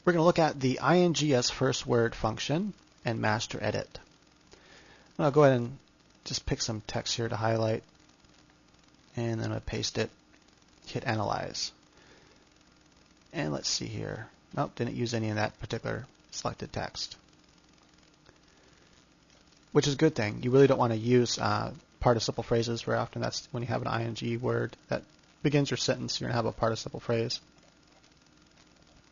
we're going to look at the ing as first word function and master edit. I'll go ahead and just pick some text here to highlight, and then I'll paste it, hit analyze. And let's see here. Nope, didn't use any of that particular selected text. Which is a good thing. You really don't want to use participle phrases very often. That's when you have an ing word that begins your sentence, you're going to have a participle phrase.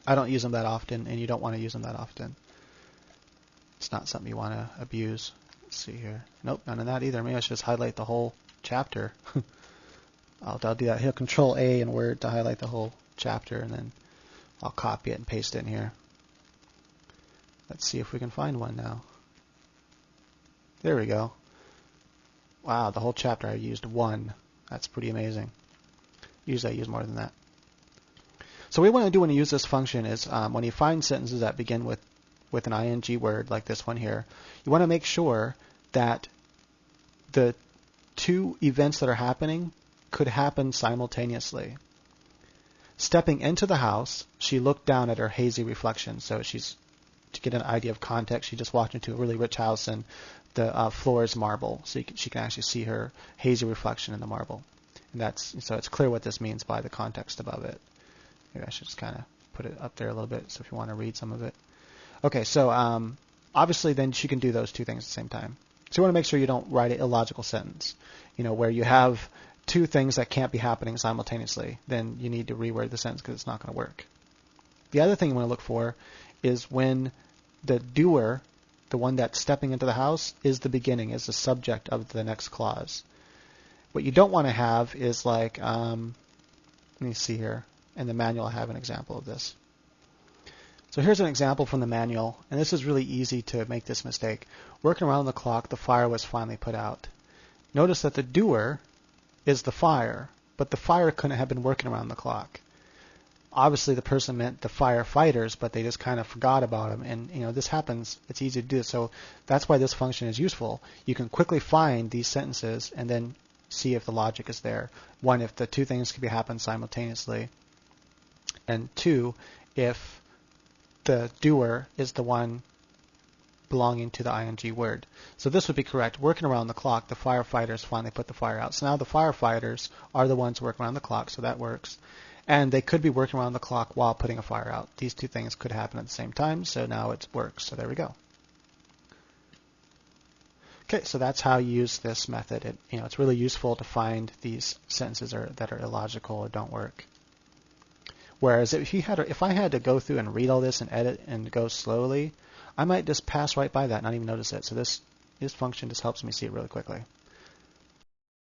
I don't use them that often, and you don't want to use them that often. It's not something you want to abuse. Let's see here. Nope, none of that either. Maybe I should just highlight the whole chapter. I'll do that. Hit Control A in Word to highlight the whole chapter, and then I'll copy it and paste it in here. Let's see if we can find one now. There we go. Wow, the whole chapter I used one. That's pretty amazing. Usually I use more than that. So what we want to do when you use this function is when you find sentences that begin with an ing word like this one here, you want to make sure that the two events that are happening could happen simultaneously. Stepping into the house, she looked down at her hazy reflection. So she's, to get an idea of context, she just walked into a really rich house and the floor is marble, so she can actually see her hazy reflection in the marble. And so it's clear what this means by the context above it. Maybe I should just kind of put it up there a little bit so if you want to read some of it. Okay, so obviously then she can do those two things at the same time. So you want to make sure you don't write an illogical sentence, where you have two things that can't be happening simultaneously. Then you need to reword the sentence because it's not going to work. The other thing you want to look for is when the doer, the one that's stepping into the house, is the beginning, is the subject of the next clause. What you don't want to have is like, let me see here. In the manual I have an example of this. So here's an example from the manual, and this is really easy to make this mistake. Working around the clock, the fire was finally put out. Notice that the doer is the fire, but the fire couldn't have been working around the clock. Obviously the person meant the firefighters, but they just kind of forgot about them, and this happens. It's easy to do it. So that's why this function is useful. You can quickly find these sentences and then see if the logic is there. One, if the two things can be happen simultaneously. And two, if the doer is the one belonging to the ing word. So this would be correct. Working around the clock, the firefighters finally put the fire out. So now the firefighters are the ones working around the clock, so that works. And they could be working around the clock while putting a fire out. These two things could happen at the same time, so now it works. So there we go. Okay, so that's how you use this method. It's really useful to find these sentences that are illogical or don't work. Whereas if I had to go through and read all this and edit and go slowly, I might just pass right by that and not even notice it. So this function just helps me see it really quickly.